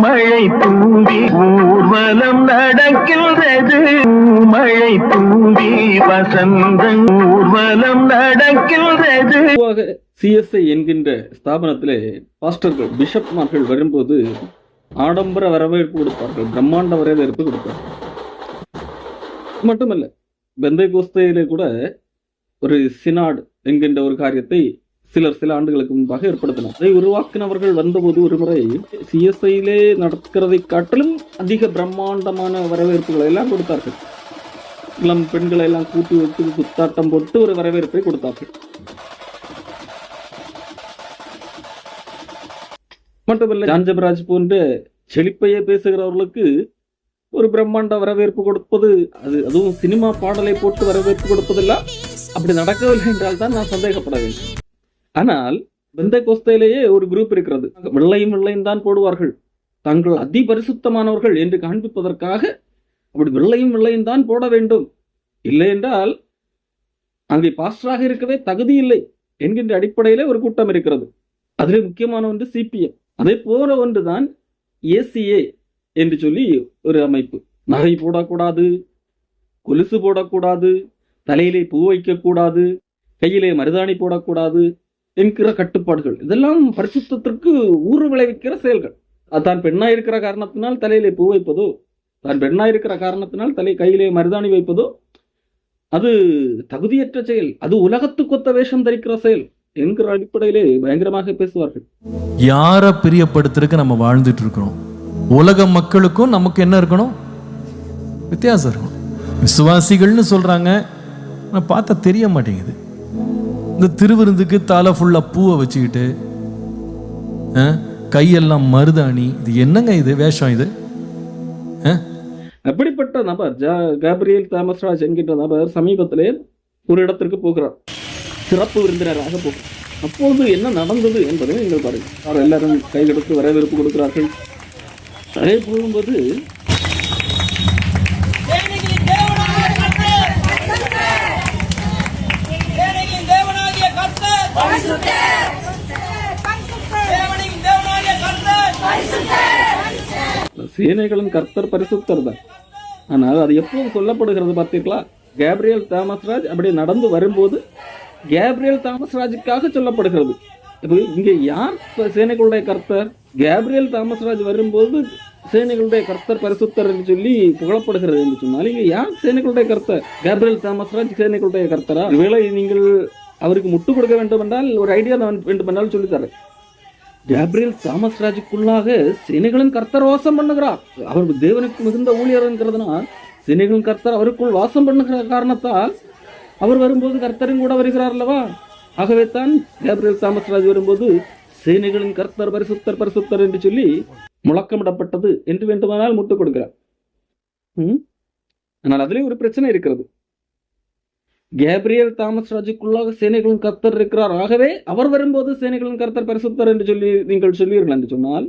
மழை தூவி ஊர்வலம் நடக்கின்றது. மழை தூவி வசந்த ஊர்வலம் நடக்கின்றது. சிஎஸ்ஐ என்கின்ற ஸ்தாபனத்திலே பாஸ்டர்கள் பிஷப்மார்கள் வரும்போது ஆடம்பர வரவேற்பு கொடுப்பார்கள், பிரம்மாண்ட வரவேற்பு கொடுப்பார்கள். மட்டுமல்ல, பெந்தைகோஸ்தேயிலே கூட ஒரு சினாட் என்கின்ற ஒரு காரியத்தை சில ஆண்டுகளுக்கு முன்பாக ஏற்படுத்தினார். அதை உருவாக்கினவர்கள் வந்தபோது ஒரு முறை சிஎஸ்ஐயிலே நடக்கிறதை காட்டிலும் அதிக பிரம்மாண்டமான வரவேற்புகளை எல்லாம் கொடுத்தார்கள். இளம் பெண்களை எல்லாம் கூட்டி வைத்து குத்தாட்டம் போட்டு ஒரு வரவேற்பை கொடுத்தார்கள். மட்டுமல்ல, ஜான்ஜபராஜ் போன்ற செழிப்பையே பேசுகிறவர்களுக்கு ஒரு பிரம்மாண்ட வரவேற்பு கொடுப்பது, அதுவும் சினிமா பாடலை போட்டு வரவேற்பு கொடுப்பதெல்லாம் அப்படி நடக்கவில்லை என்றால் தான் நான் சந்தேகப்பட வேண்டும். ஆனால் பெந்தைகோஸ்தேயிலேயே ஒரு குரூப் இருக்கிறது. வெள்ளையும் தான் போடுவார்கள், தாங்கள் அதிபரிசுத்தமானவர்கள் என்று காண்பிப்பதற்காக அப்படி வெள்ளையும் தான் போட வேண்டும், இல்லை என்றால் அங்கே பாஸ்டராக இருக்கவே தகுதி இல்லை என்கின்ற அடிப்படையிலே ஒரு கூட்டம் இருக்கிறது. அதிலே முக்கியமான ஒன்று சிபிஎம். அதே போல ஒன்றுதான் ஏசிஏ என்று சொல்லி ஒரு அமைப்பு. நகை போடக்கூடாது, கொலுசு போடக்கூடாது, தலையிலே பூ வைக்கக்கூடாது, கையிலே மருதாணி போடக்கூடாது என்கிற கட்டுப்பாடுகள், இதெல்லாம் பரிசுத்தத்திற்கு ஊறு விளைவிக்கிற செயல்கள். தான் பெண்ணாயிருக்கிற காரணத்தினால் தலையிலே பூ வைப்பதோ, தான் பெண்ணாயிருக்கிற காரணத்தினால் கையிலே மருதாணி வைப்பதோ அது தகுதியற்ற செயல், அது உலகத்துக்கொத்த வேஷம் தரிக்கிற செயல் என்கிற அடிப்படையிலே பயங்கரமாக பேசுவார்கள். யாரை பிரியப்படுத்துறதுக்கு நம்ம வாழ்ந்துட்டு இருக்கிறோம்? உலக மக்களுக்கும் நமக்கு என்ன இருக்கணும்? வித்தியாசம் இருக்கணும். விசுவாசிகள்னு சொல்றாங்க, பார்த்தா தெரிய மாட்டேங்குது. இந்த திருவிருந்துக்கு தலை ஃபுல்லா பூவை வச்சுக்கிட்டு கையெல்லாம் மருதாணி, இது என்னங்க இது வேஷம்? இது அப்படிப்பட்ட நபர் கேப்ரியல் தாமஸ்ராஜ் என்கின்ற நபர் சமீபத்திலே ஒரு இடத்திற்கு போகிறார், சிறப்பு விருந்தினராக போகிறார். அப்போது என்ன நடந்தது என்பதை நீங்கள் பாருங்கள். எல்லாரும் கைகெடுத்து வரவேற்பு கொடுக்கிறார்கள். அதே போகும்போது சேனைகளின் கர்த்தர் பரிசுத்தர் தான். ஆனால் அது எப்போது சொல்லப்படுகிறது பார்த்தீர்களா? கேப்ரியல் தாமஸ்ராஜ் அப்படி நடந்து வரும்போது கேப்ரியல் தாமஸ்ராஜுக்காக சொல்லப்படுகிறது. இப்போ இங்கே யார் சேனைகளுடைய கர்த்தர்? கேப்ரியல் தாமஸ்ராஜ் வரும்போது சேனைகளுடைய கர்த்தர் பரிசுத்தர் என்று சொல்லி புகழப்படுகிறது என்று சொன்னால் இங்கே யார் சேனைகளுடைய கர்த்தர்? கேப்ரியல் தாமஸ்ராஜ் சேனைகளுடைய கர்த்தரா? ஒருவேளை நீங்கள் அவருக்கு முட்டு கொடுக்க வேண்டும் என்றால் ஒரு ஐடியா வேண்டும் என்றால் சொல்லித்தரேன். கேப்ரியல் தாமஸ்ராஜுக்குள்ளாக சேனைகளின் கர்த்தர் வாசம் பண்ணுகிறார். அவர் தேவனுக்கு மிகுந்த ஊழியர் என்கிறதுனால் சேனைகளின் கர்த்தர் அவருக்குள் வாசம் பண்ணுகிற காரணத்தால் அவர் வரும்போது கர்த்தரும் கூட வருகிறார் அல்லவா? ஆகவே தான் கேப்ரியல் தாமஸ்ராஜ் வரும்போது சேனைகளின் கர்த்தர் பரிசுத்தர் பரிசுத்தர் என்று சொல்லி முழக்கமிடப்பட்டது என்று வேண்டுமானால் முட்டுக் கொடுக்கிறார். ஆனால் அதிலே ஒரு பிரச்சனை இருக்கிறது. கேப்ரியல் தாமஸ்ராஜுக்குள்ளாக சேனைகளின் கர்த்தர் இருக்கிறார், ஆகவே அவர் வரும்போது சேனைகளின் கர்த்தர் பரிசுத்தர் என்று சொல்லி நீங்கள் சொல்வீர்கள் என்று சொன்னால்,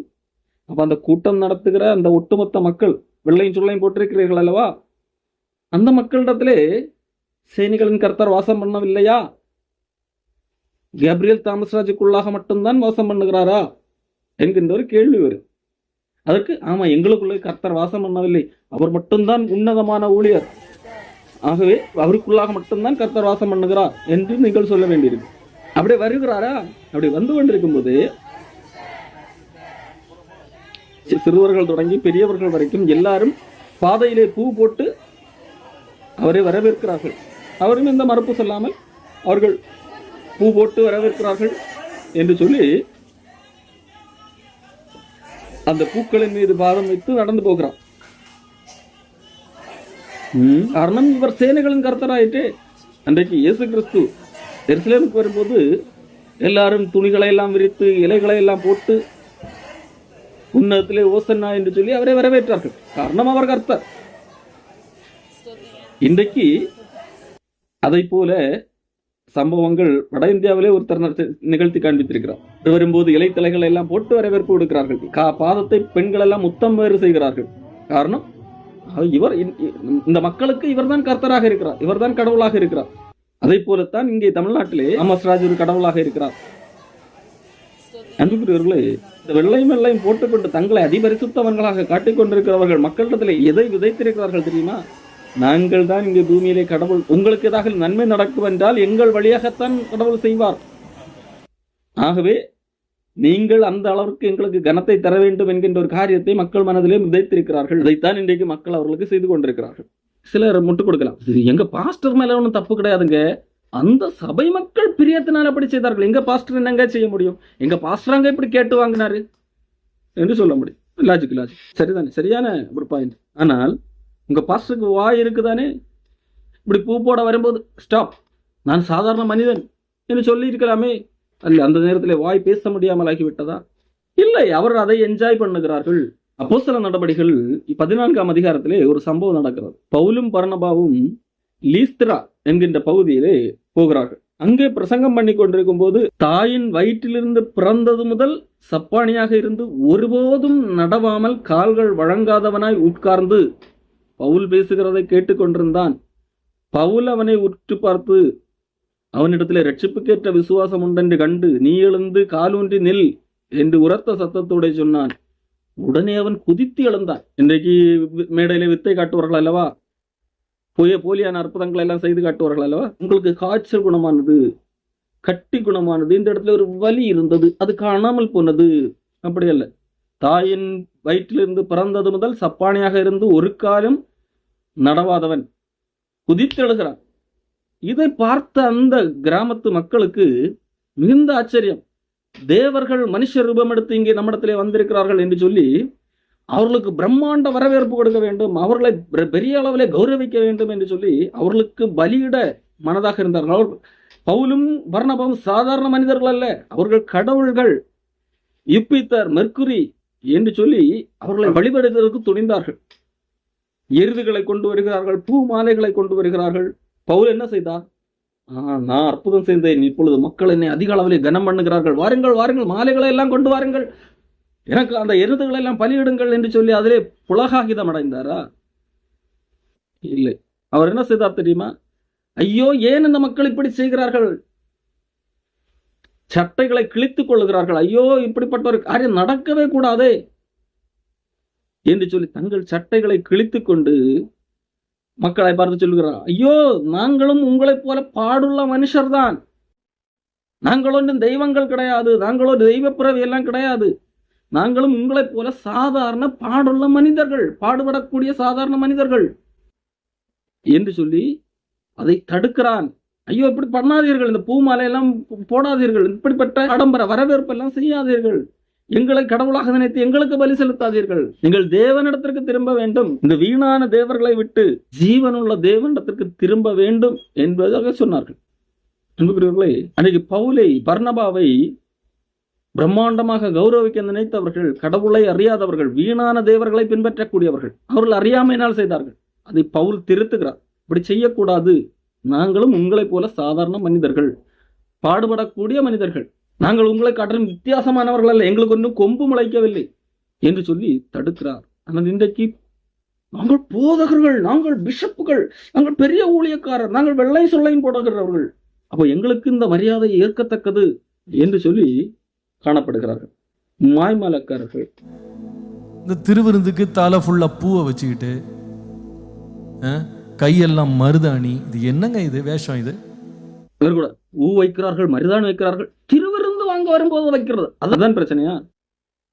அப்ப அந்த கூட்டம் நடத்துகிற அந்த ஒட்டுமொத்த மக்கள் வெள்ளையும் சொல்லையும் போட்டிருக்கிறீர்கள் அல்லவா? அந்த மக்களிடத்திலே சேனைகளின் கர்த்தர் வாசம் பண்ணவில்லையா? கேப்ரியல் தாமஸ்ராஜுக்குள்ளாக மட்டும்தான் வாசம் பண்ணுகிறாரா என்கின்ற ஒரு கேள்வி வரும். அதற்கு ஆமா, எங்களுக்குள்ளே கர்த்தர் வாசம் பண்ணவில்லை, அவர் மட்டும்தான் உன்னதமான ஊழியர், ஆகவே அவருக்குள்ளாக மட்டும்தான் கர்த்தர் வாசம் பண்ணுகிறார் என்று நீங்கள் சொல்ல வேண்டியிருக்கு. அப்படி வருகிறாரா? அப்படி வந்து கொண்டிருக்கும் போது சிறுவர்கள் தொடங்கி பெரியவர்கள் வரைக்கும் எல்லாரும் பாதையிலே பூ போட்டு அவரை வரவேற்கிறார்கள். அவரும் எந்த மறுப்பு சொல்லாமல் அவர்கள் பூ போட்டு வரவேற்கிறார்கள் என்று சொல்லி அந்த பூக்களின் மீது பாதம் வைத்து நடந்து போகிறார். காரணம், இவர் சேனைகளின் கர்த்தராயிட்டு. அன்றைக்கு இயேசு கிறிஸ்து எருசலேமுக்கு வரும்போது எல்லாரும் துணிகளை எல்லாம் விரித்து இலைகளை எல்லாம் போட்டு உன்னதத்திலே ஓசன்னா என்று சொல்லி அவரை வரவேற்றார்கள். காரணம், அவர் கர்த்தர். இன்றைக்கு அதை போல சம்பவங்கள் வட இந்தியாவிலே ஒருத்தர் நிகழ்த்தி காண்பித்திருக்கிறார். வரும்போது இலைத்தலைகளை எல்லாம் போட்டு வரவேற்பு கொடுக்கிறார்கள். பாதத்தை பெண்கள் எல்லாம் முத்தம் வேறு செய்கிறார்கள். காரணம், இவர் இந்த மக்களுக்கு இவர்தான் கர்த்தராக இருக்கிறார், இவர்தான் கடவுளாக இருக்கிறார். அதை போலத்தான் இங்கே தமிழ்நாட்டிலே தாமஸ்ராஜ் ஒரு கடவுளாக இருக்கிறார். அன்புக்குரியவர்களே, இந்த வெள்ளையும் வெள்ளையும் போட்டுக்கொண்டு தங்களை அதிபரிசுத்தவர்களாக காட்டிக் கொண்டிருக்கிறவர்கள் மக்களிடத்தில் எதை விதைத்திருக்கிறார்கள் தெரியுமா? நாங்கள் தான் இங்கே பூமியிலே கடவுள், உங்களுக்கு ஏதாவது நன்மை நடக்கும் என்றால் எங்கள் வழியாகத்தான் கடவுள் செய்வார். ஆகவே நீங்கள் அந்த அளவுக்கு எங்களுக்கு கனத்தை தர வேண்டும் என்கின்ற ஒரு காரியத்தை மக்கள் மனதிலே விதைத்திருக்கிறார்கள். இதைத்தான் இன்றைக்கு மக்கள் அவர்களுக்கு செய்து கொண்டிருக்கிறார்கள். சிலர் முட்டுக் கொடுக்கலாம், இது எங்க பாஸ்டர் மேல ஒன்றும் தப்பு கிடையாதுங்க, அந்த சபை மக்கள் பிரியத்தினால் அப்படி செய்தார்கள், எங்க பாஸ்டர் என்னங்க செய்ய முடியும், எங்க பாஸ்டராங்க இப்படி கேட்டு வாங்கினாரு என்று சொல்ல முடியும். லாஜிக் சரிதானே, சரியான ஒரு பாயிண்ட். ஆனால் உங்க பாஸ்டருக்கு வாய் இருக்குதானே, இப்படி பூ போட வரும்போது ஸ்டாப், நான் சாதாரண மனிதன் என்று சொல்லி இருக்கலாமே. அல்ல, அந்த நேரத்தில் வாய் பேச முடியாமல் ஆகிவிட்டதா? இல்லை, அவர் அதை என்ஜாய் பண்ணுகிறார்கள். அப்போஸ்தல நடபடிகள் 14ஆம் அதிகாரத்திலே ஒரு சம்பவம் நடக்கிறது. பவுலும் பர்னபாவும் லீஸ்திரா என்கின்ற பகுதியிலே போகிறார்கள். அங்கே பிரசங்கம் பண்ணி கொண்டிருக்கும் போது, தாயின் வயிற்றிலிருந்து பிறந்தது முதல் சப்பானியாக இருந்து ஒருபோதும் நடவாமல் கால்கள் வழங்காதவனாய் உட்கார்ந்து பவுல் பேசுகிறதை கேட்டுக்கொண்டிருந்தான். பவுல் அவனை உற்று பார்த்து, அவனிடத்திலே ரட்சிப்புக்கேற்ற விசுவாசம் உண்டென்று கண்டு, நீ எழுந்து காலூன்றி நில் என்று உரத்த சத்தத்தோட சொன்னான். உடனே அவன் குதித்து எழுந்தான். இன்றைக்கு மேடையிலே வித்தை காட்டுவார்கள் அல்லவா, போலியான அற்புதங்களை எல்லாம் செய்து காட்டுவார்கள் அல்லவா. உங்களுக்கு காய்ச்சல் குணமானது, கட்டி குணமானது, இந்த இடத்துல ஒரு வலி இருந்தது, அது காணாமல் போனது. அப்படி அல்ல, தாயின் வயிற்றிலிருந்து பிறந்தது முதல் சப்பானியாக இருந்து ஒரு காலம் நடவாதவன் குதித்து எழுகிறான். இதை பார்த்த அந்த கிராமத்து மக்களுக்கு மிகுந்த ஆச்சரியம். தேவர்கள் மனுஷ ரூபம் எடுத்து இங்கே நம்மிடத்திலே வந்திருக்கிறார்கள் என்று சொல்லி அவர்களுக்கு பிரம்மாண்ட வரவேற்பு கொடுக்க வேண்டும், அவர்களை பெரிய அளவிலே கௌரவிக்க வேண்டும் என்று சொல்லி அவர்களுக்கு பலியிட மனதாக இருந்தார்கள். பவுலும் பர்னபாவும் சாதாரண மனிதர்கள் அல்ல, அவர்கள் கடவுள்கள், யூபிட்டர், மெர்க்குரி என்று சொல்லி அவர்களை வழிபடுவதற்கு துணிந்தார்கள். எருதுகளை கொண்டு வருகிறார்கள், பூ மாலைகளை கொண்டு வருகிறார்கள். பவுல் என்ன செய்தார்? நான் அற்புதம் செய்தேன், இப்பொழுது மக்கள் என்னை அதிக அளவிலே கனம் பண்ணுகிறார்கள், வாருங்கள் வாருங்கள், மாலைகளை எல்லாம் கொண்டு வாருங்கள், எனக்கு அந்த எருதுகளை எல்லாம் பலியிடுங்கள் என்று சொல்லி அதிலே புலகாகிதம் அடைந்தாரா? இல்லை. அவர் என்ன செய்தார் தெரியுமா? ஐயோ, ஏன் இந்த மக்கள் இப்படி செய்கிறார்கள், சட்டைகளை கிழித்துக் கொள்ளுகிறார்கள், ஐயோ இப்படிப்பட்ட ஒரு காரியம் நடக்கவே கூடாதே என்று சொல்லி தங்கள் சட்டைகளை கிழித்துக் கொண்டு மக்களை பார்த்து சொல்லுகிறார், ஐயோ நாங்களும் உங்களைப் போல பாடுள்ள மனுஷர் தான், நாங்கள் ஒன்றும் தெய்வங்கள் கிடையாது, நாங்களோ தெய்வ பிறவி எல்லாம் கிடையாது, நாங்களும் உங்களைப் போல சாதாரண பாடுள்ள மனிதர்கள், பாடுபடக்கூடிய சாதாரண மனிதர்கள் என்று சொல்லி அதை தடுக்கிறான். ஐயோ இப்படி பண்ணாதீர்கள், இந்த பூ மாலையெல்லாம் போடாதீர்கள், இப்படிப்பட்ட ஆடம்பர வரவேற்பு எல்லாம் செய்யாதீர்கள், எங்களை கடவுளாக நினைத்து எங்களுக்கு பலி செலுத்தாதீர்கள், நீங்கள் தேவனிடத்திற்கு திரும்ப வேண்டும், இந்த வீணான தேவர்களை விட்டு ஜீவனுள்ள தேவனிடத்திற்கு திரும்ப வேண்டும் என்பதாக சொன்னார்கள். அன்புக்குரியவர்களே, அன்றைக்கு பவுலை பர்னபாவை பிரம்மாண்டமாக கௌரவிக்க நினைத்தவர்கள் கடவுளை அறியாதவர்கள், வீணான தேவர்களை பின்பற்றக்கூடியவர்கள், அவர்கள் அறியாமையினால் செய்தார்கள். அதை பவுல் திருத்துகிறார், இப்படி செய்யக்கூடாது, நாங்களும் உங்களைப் போல சாதாரண மனிதர்கள், பாடுபடக்கூடிய மனிதர்கள், நாங்கள் உங்களை காட்டிலும் வித்தியாசமானவர்கள் அல்ல, எங்களுக்கு ஒன்றும் கொம்பு முளைக்கவில்லை என்று சொல்லி தடுக்கிறார். ஆனால் இன்றைக்கு நாங்கள் போதகர்கள், நாங்கள் பிஷப்புகள், நாங்கள் பெரிய ஊழியக்காரர், நாங்கள் வெள்ளை சொல்லையும் போடுகிறவர்கள், அப்போ எங்களுக்கு இந்த மரியாதை ஏற்கத்தக்கது என்று சொல்லி காணப்படுகிறார்கள். மாய்மலக்காரர்கள் இந்த திருவிருந்துக்கு தலை ஃபுல்லா பூவை வச்சுக்கிட்டு கையெல்லாம் மருதாணி, இது என்னங்க இது வேஷம்? இது கூட பூ வைக்கிறார்கள், மருதாணி வைக்கிறார்கள், திருவிருந்து வாங்க வரும்போது வைக்கிறது, அதுதான் பிரச்சனையா?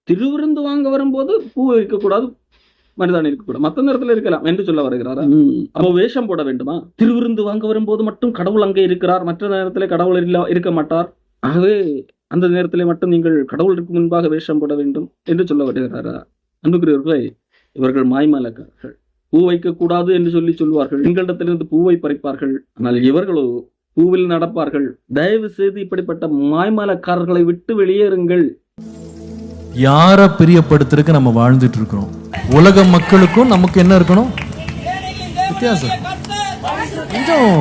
திருவிருந்து வாங்க வரும்போது பூ இருக்கக்கூடாது, மருதாணி இருக்கக்கூடாது, மற்ற நேரத்தில் இருக்கலாம் என்று சொல்ல வருகிறாரா? அப்போ வேஷம் போட வேண்டுமா? திருவிருந்து வாங்க வரும்போது மட்டும் கடவுள் அங்கே இருக்கிறார், மற்ற நேரத்தில் கடவுள் இருக்க மாட்டார், ஆகவே அந்த நேரத்தில் மட்டும் நீங்கள் கடவுளுக்கு முன்பாக வேஷம் போட வேண்டும் என்று சொல்ல வருகிறாரா? அன்புக்குரியவர்களே, இவர்கள் மாய்மலக்காரர்கள். பூ வைக்கக்கூடாது என்று சொல்லி சொல்வார்கள், எங்களிடத்திலிருந்து பூவை பறிப்பார்கள், ஆனால் இவர்களோ பூவில் நடப்பார்கள். தயவு செய்து இப்படிப்பட்ட மாய்மலக்காரர்களை விட்டு வெளியேறுங்கள். யார பிரியப்படுத்துறதுக்கு நம்ம வாழ்ந்துட்டு இருக்கிறோம்? உலக மக்களுக்கும் நமக்கு என்ன இருக்கணும் வித்தியாசம்? கொஞ்சம்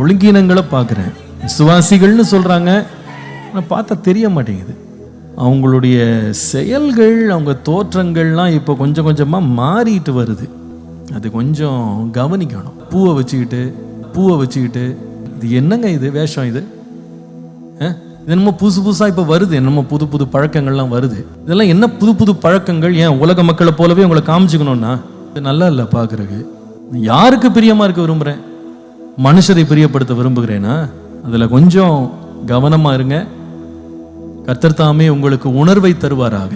ஒழுங்கீனங்களை பார்க்குறேன். விசுவாசிகள்னு சொல்றாங்க, ஆனால் பார்த்தா தெரிய மாட்டேங்குது. அவங்களுடைய செயல்கள், அவங்க தோற்றங்கள்லாம் இப்போ கொஞ்சம் கொஞ்சமாக மாறிட்டு வருது. அது கொஞ்சம் கவனிக்கணும். பூவை வச்சுக்கிட்டு இது என்னங்க இது வேஷம்? இது இது என்னமோ புதுசு புதுசாக இப்போ வருது, என்னமோ புது புது பழக்கங்கள்லாம் வருது. இதெல்லாம் என்ன புது புது பழக்கங்கள்? ஏன் உலக மக்களை போலவே உங்களை காமிச்சுக்கணும்னா இது நல்லா இல்லை பார்க்குறக்கு. யாருக்கு பிரியமாக இருக்க விரும்புகிறேன்? மனுஷரை பிரியப்படுத்த விரும்புகிறேன்னா அதில் கொஞ்சம் கவனமாக இருங்க. கர்த்தர் தாமே உங்களுக்கு உணர்வை தருவாராக.